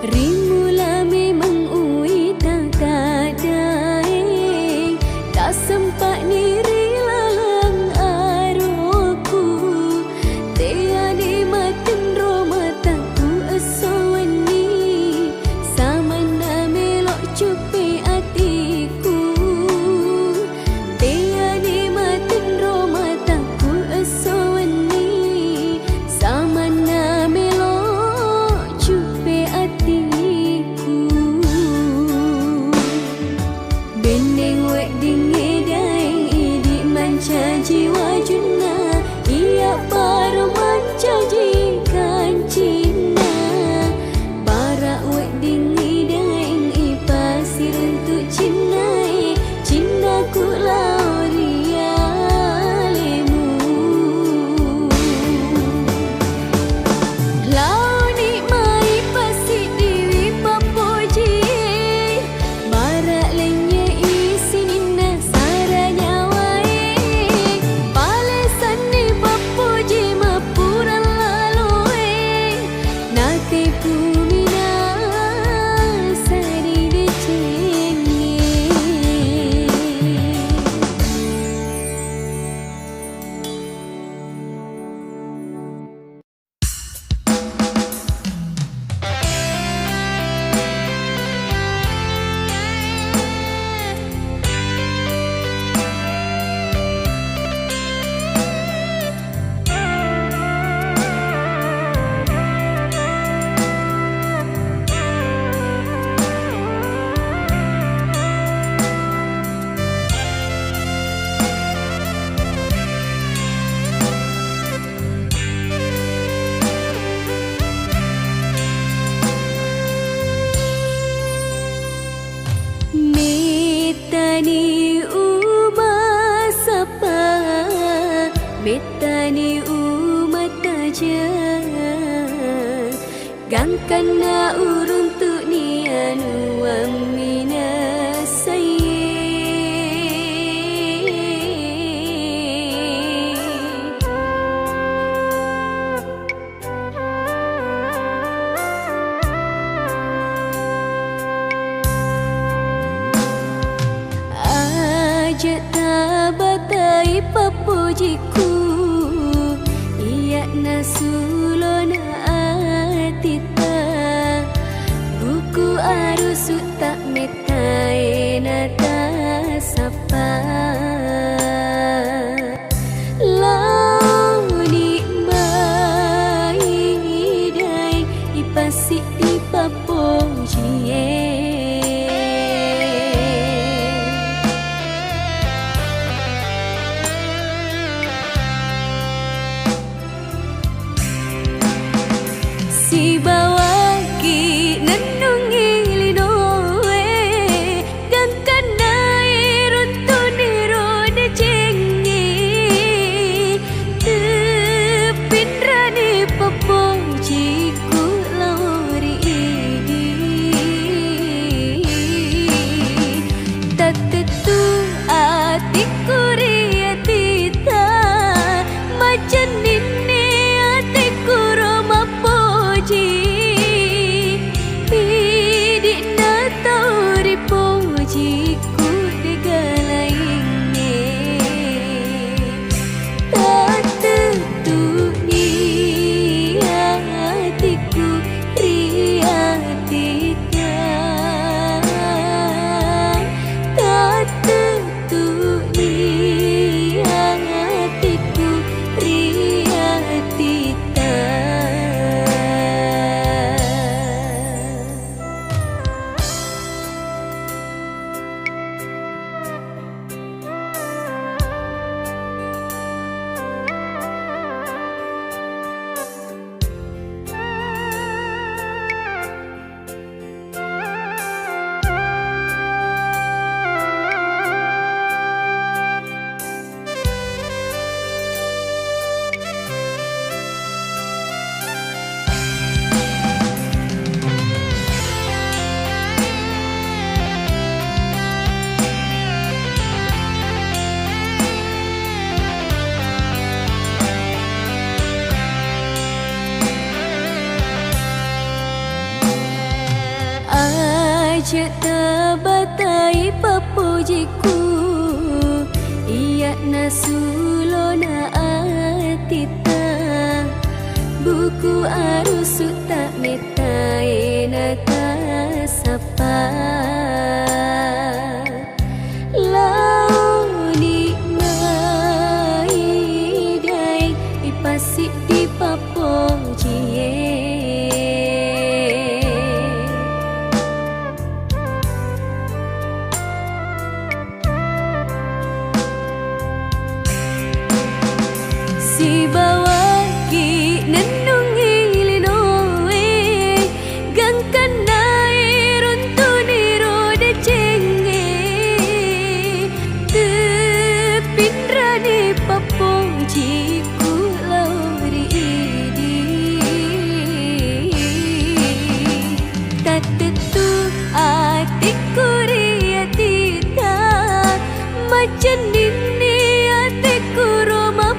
Rimula memang ui tak daing, tak sempat ni rilalang aroku. Tiada matin roma takku esawani, samana melok cupi atiku. Tiada matin roma takku esawani, samana melok cupi atiku. Bendeng wek dingi daing idi manca jiwa juna, ia baru manca jikan Cina. Barak wek dingi daing i pasir untuk Cinai, Cina ku lauria lemu. Lau ni mai pasti diwi papoji, barak lenye isi nina saranya wae. Balesan ni papoji mapuran laloe, nate pumina sari decenye. Metani ubah sapa, metani umata je, gangkan na uruntuk ni anu amina saye. Ajak tabatai papujiku, ia nasulona atita. Buku arus tak met cerita batai papujiku Ia nasulona atita Buku arus tak metai nata sapa Launi maidai ipasik di papujie Si bawaki nenungi linoe Gangkan nae runtuni roda cenge Tepindrani papujiku lauri idi Tak tentu hatiku riatita Macam ini hatiku roma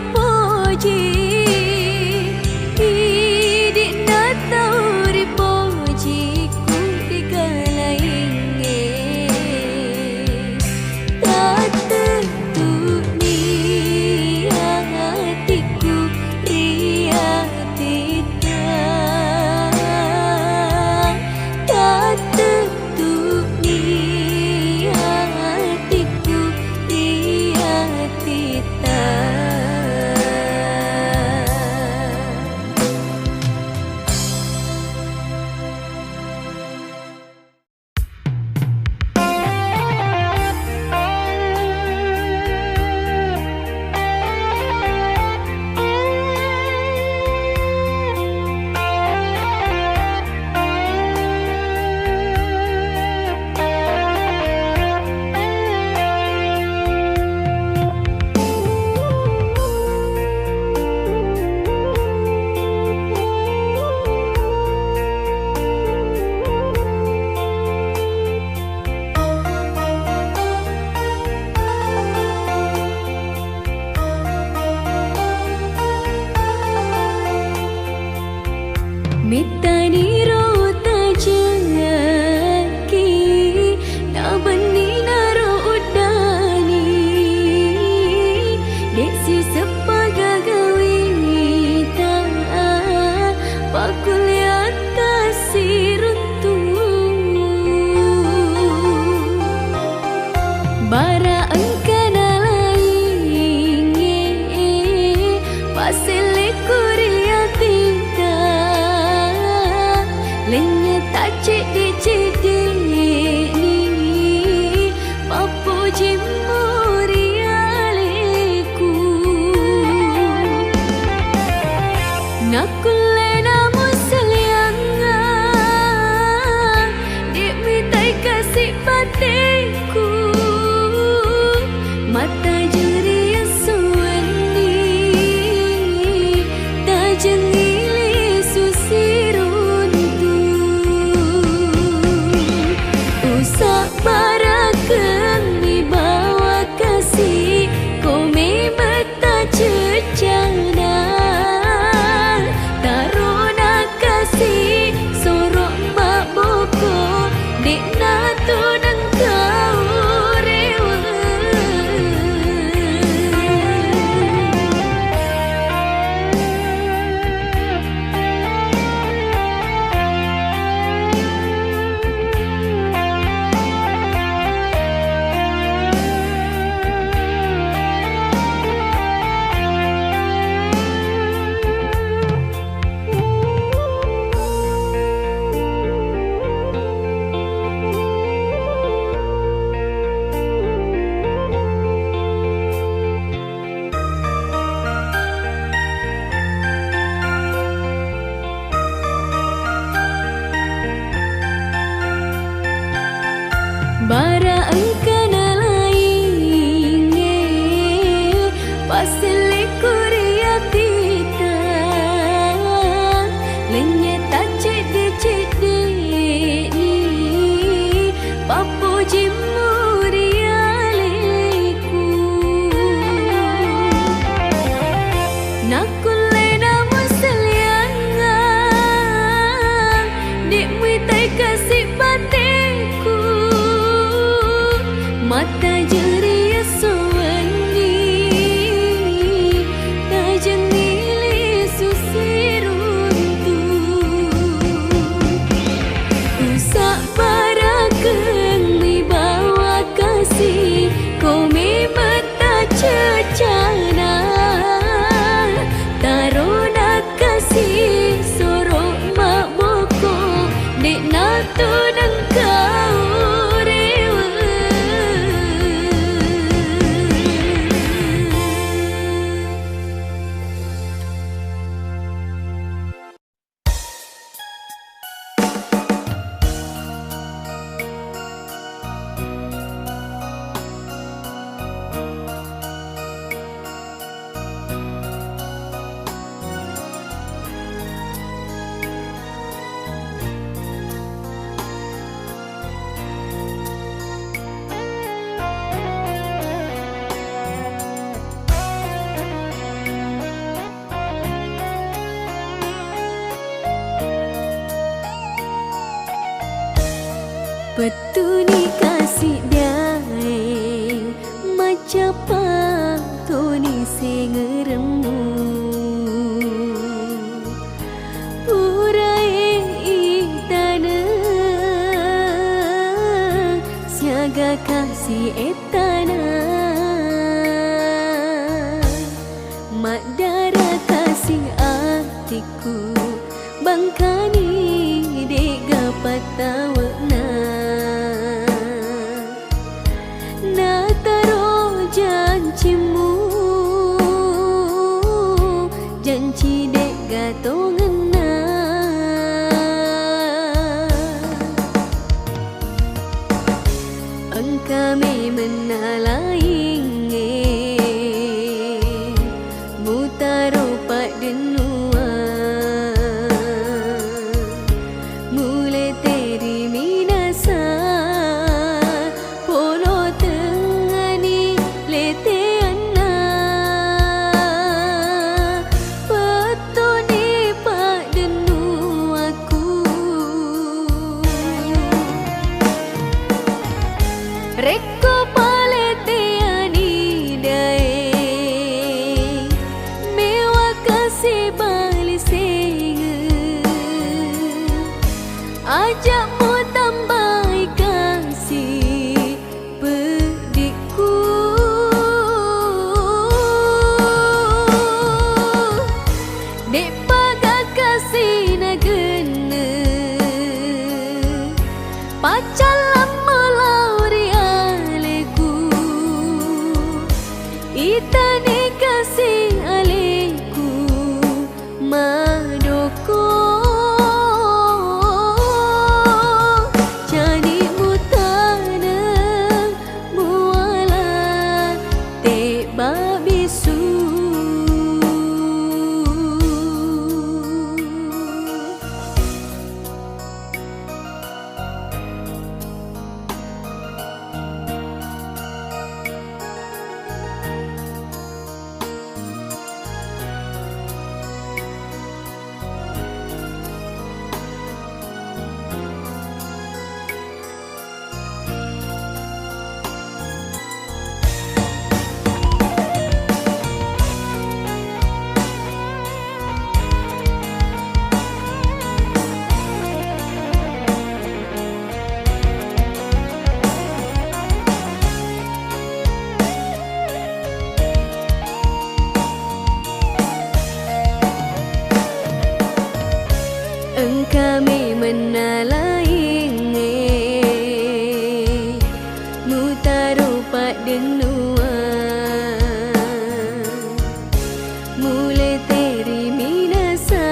Mitani rota jaki Nabani naro udani Deksi sepagagawita Pakuliat kasih runtu Bara engkana lainge Pasile kuriatita Lenya tak cedek-cedek ni Papuji murialeku Nakule namu seliangan Dek mitai kasih patiku Mata jeri yang suwani Tak jengili susiru Barakan di bawah kasih Kau memang tak cercana Tak Petuni kasih biai macam patuni sengeremu purai itana siaga kasih etana mak darah kasih hatiku bangkani dek gapat tawakna na taro janjimu janji dek gatongena engkami menalaing mutaro pak denua mulai teri minasa polo tengani lete anna petuni pak denua aku reko palete ani dae mewa kasih balik sege ajak mu tambah kasih pedikku dek paga kasih nagena pacar lama lauri aleku itane kasih aleku madoko jadi mutana muala te babisu engkami menalaing mutaro pak denua mulai teri minasa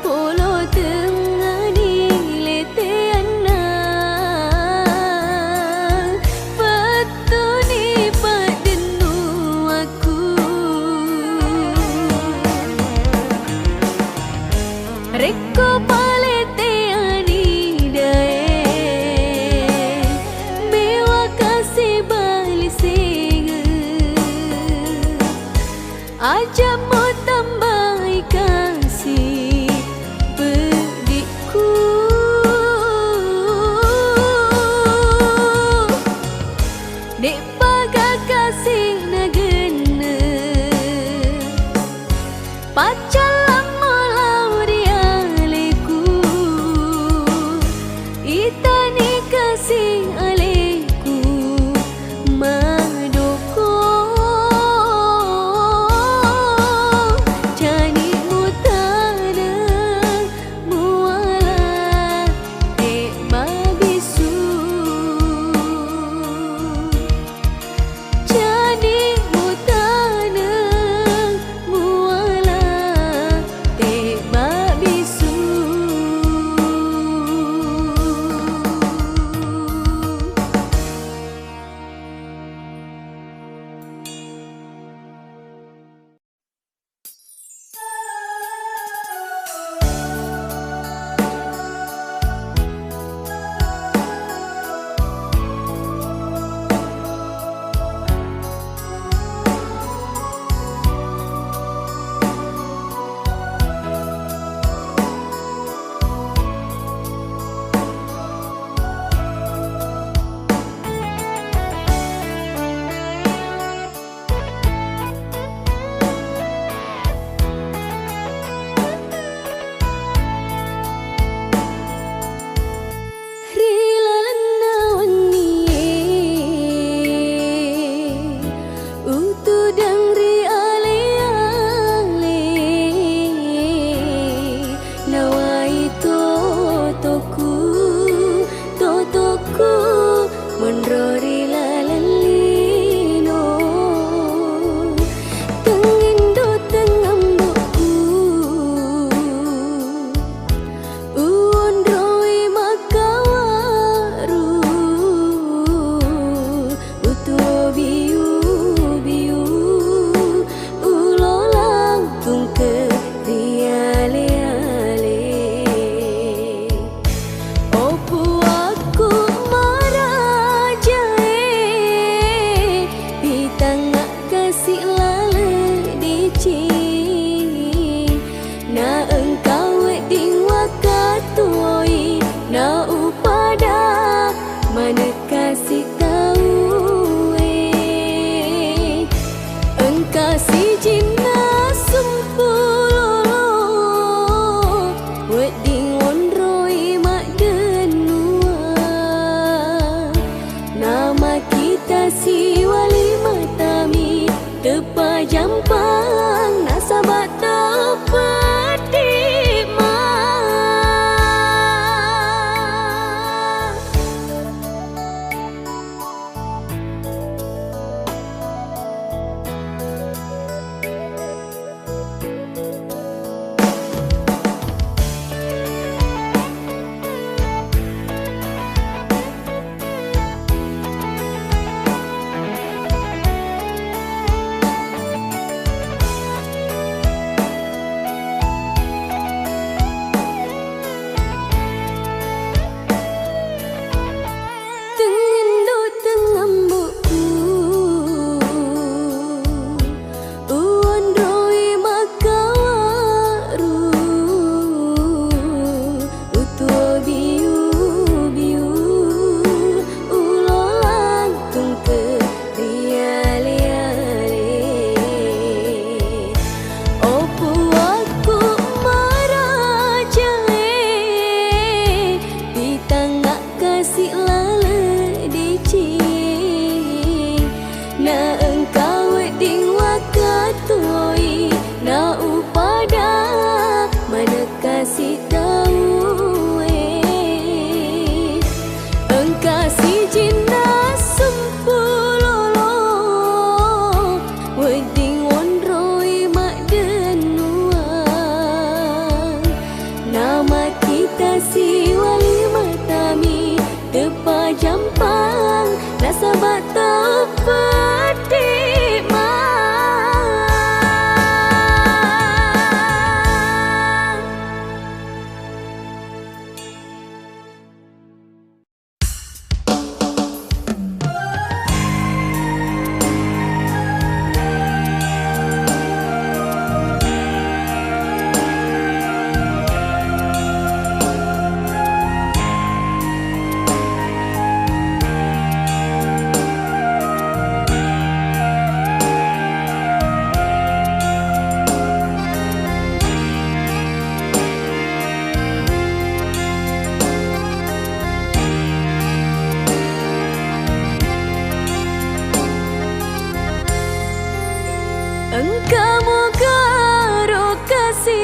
polo tengani lete anna petuni pak denua aku reko palete ani dae mewa kasih balik sege ajak mu tambah kasih pedikku dek paga kasih nagena pacar lama lauri aleku itane kasih aleku madoko jadi mutana muala dek babisu jadi mutana muala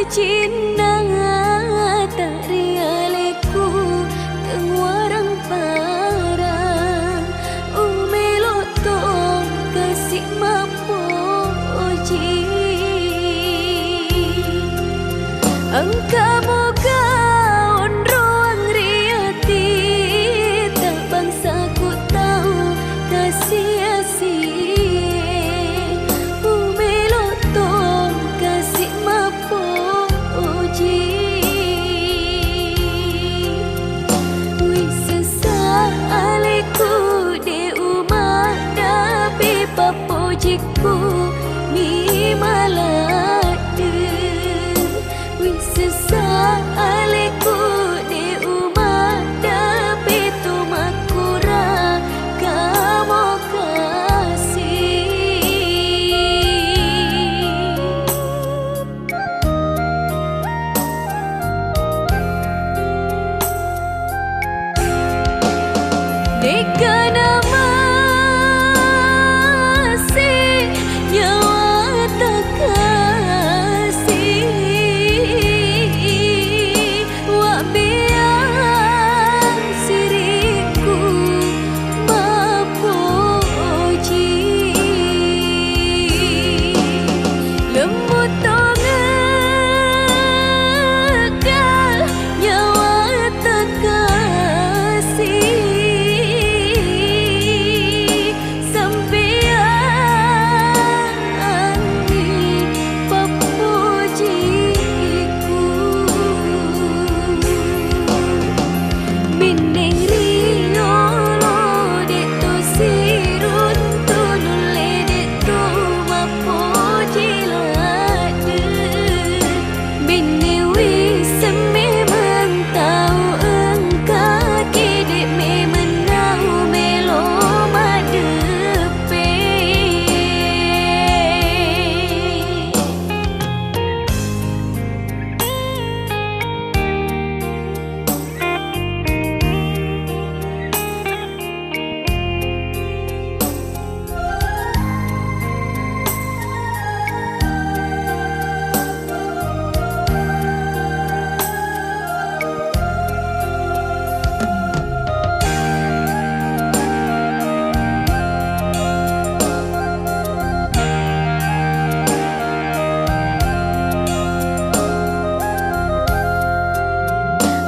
cinta tak realeku tenguarang parang umelo tong kasih mapoji angka moga onroang riati tak bangsa ku tahu kasih asih umelo tong kasih mapoji wis sesaleku de umat dapi papojiku mi malade wis sesaleku de umat dapi tumakura kamu kasih dekana masih nyawa tak kasih wak biang siriku mapoji lembut tongal nyawa tak kasih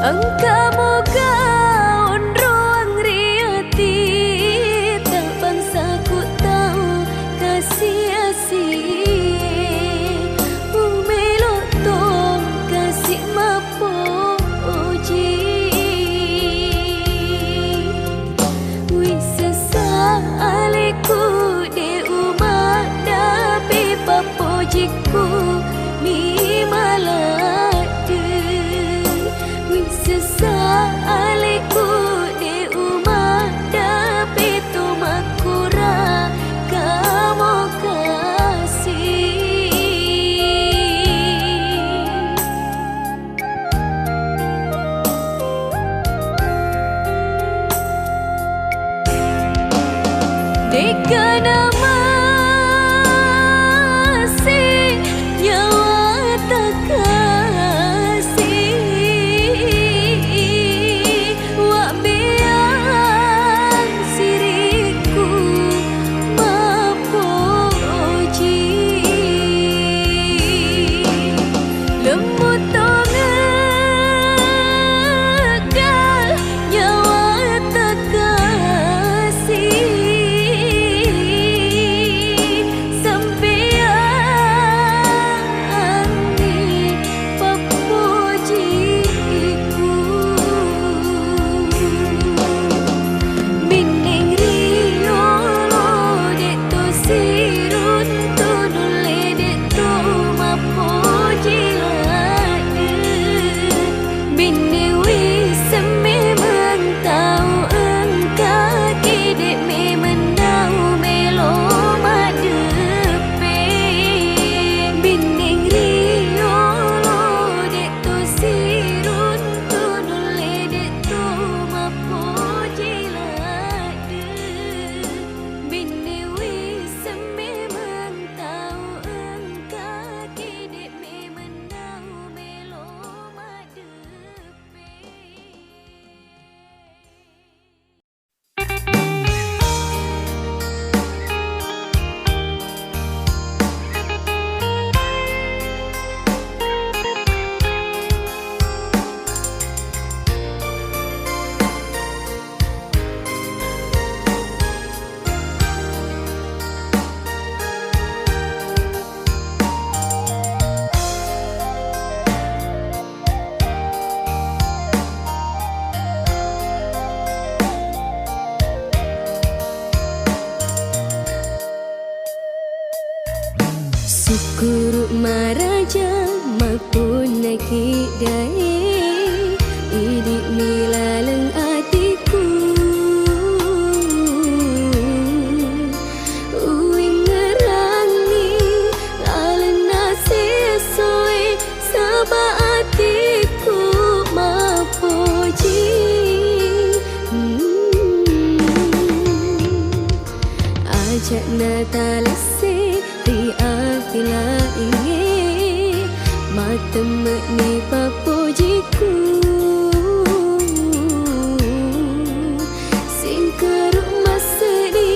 angka moga onroang riati tak bangsa ku tahu kasih asih umelo tong kasih mapoji wis sesaleku de umat dapi papojiku mi malade sesaleku de umat dapi tumakura kamu kasih dekana masih nyawa tak kasih wak biang siriku mapoji lembut tongal nyawa tak kasih sirun tu nule de tu mapoji saja maupun nakik dai idik milaleng hatiku uing ngerangi lalena sesuai sabah hatiku mapuji ajak natalase di akila inge mata ni papujiku singkeruk masedi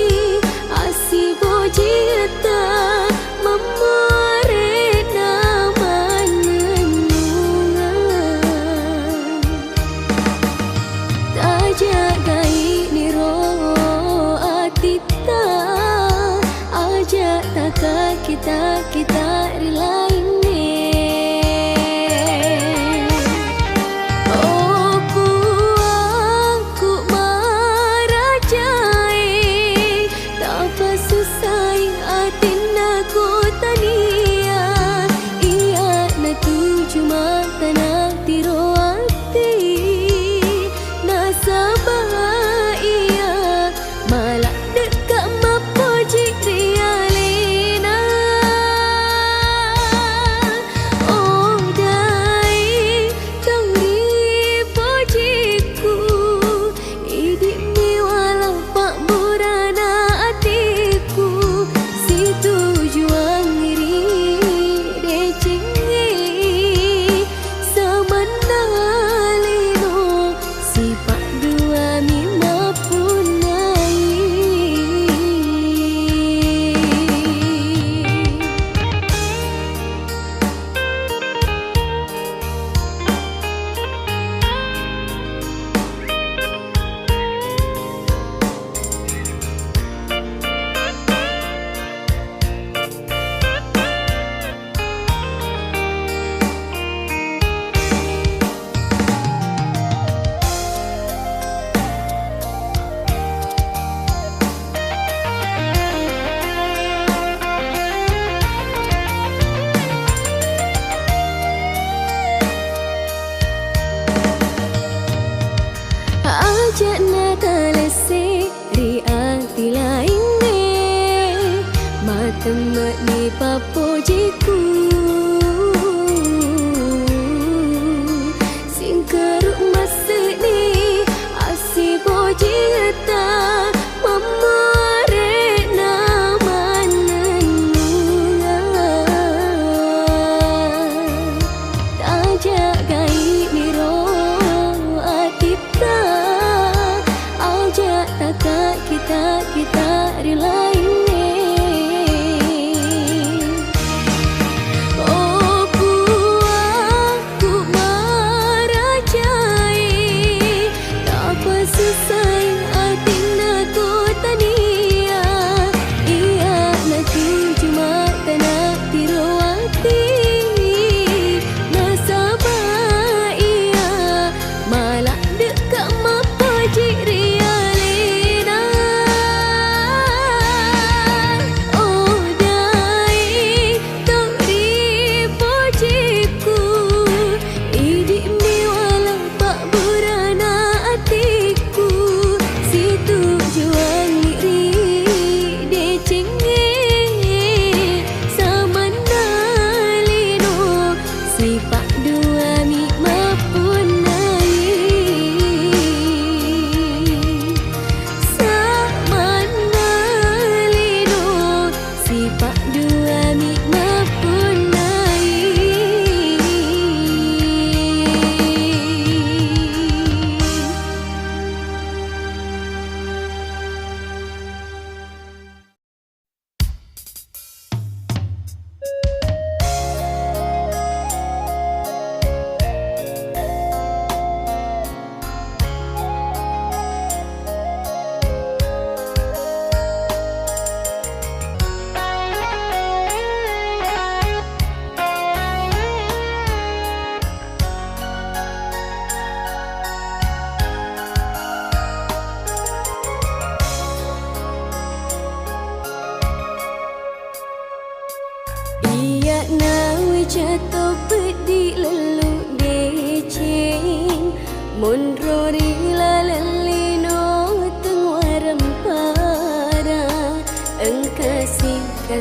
asi bojita memore nama nenungan tajak gai ni roh atita ajak takak kita relain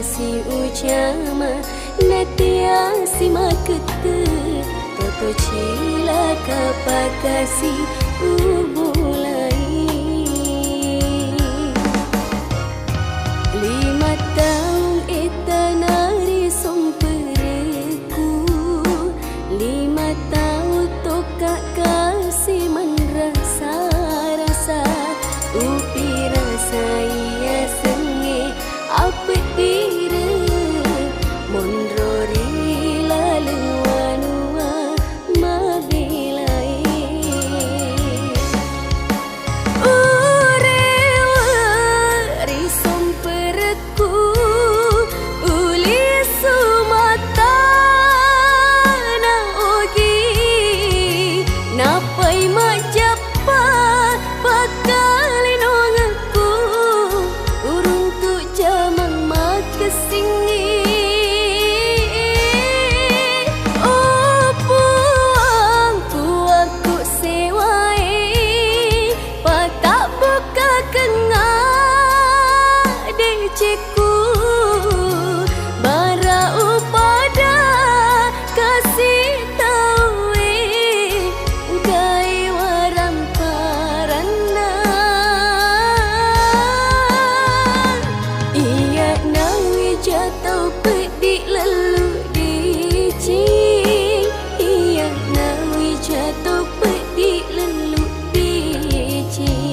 si ucama natia si makete toto cila kapakasi ubulai 5 tahun eta nari sompereku 5 tahun toka kasih merasa rasa upi rasa ia senge apa diri mondrori lalu anua mabilai urewari somperku uli sumata na ogi napai majapa pakalin ongaku urung tu jamang makasingi oh puang aku sewai patak buka kengah deceku bara upada kasih tahu gai waram parana iya nawi jatuh pedik lalu dicing iya nawi jatuh pedik lalu dicing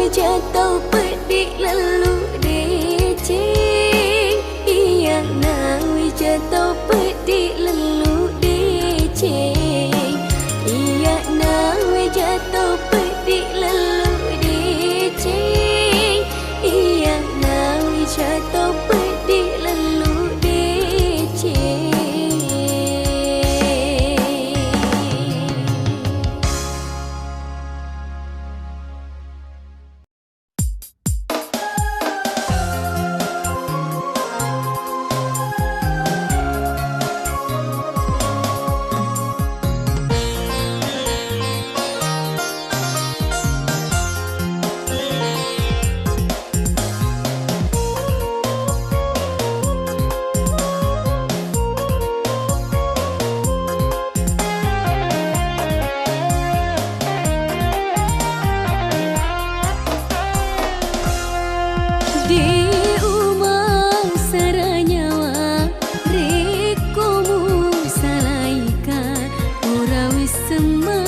jatuh pedik lalu dicing iya nawi jatuh pedik lalu dicing iya nawi jatuh pedik lalu dicing iya nawi jatuh pedik lalu dicing semua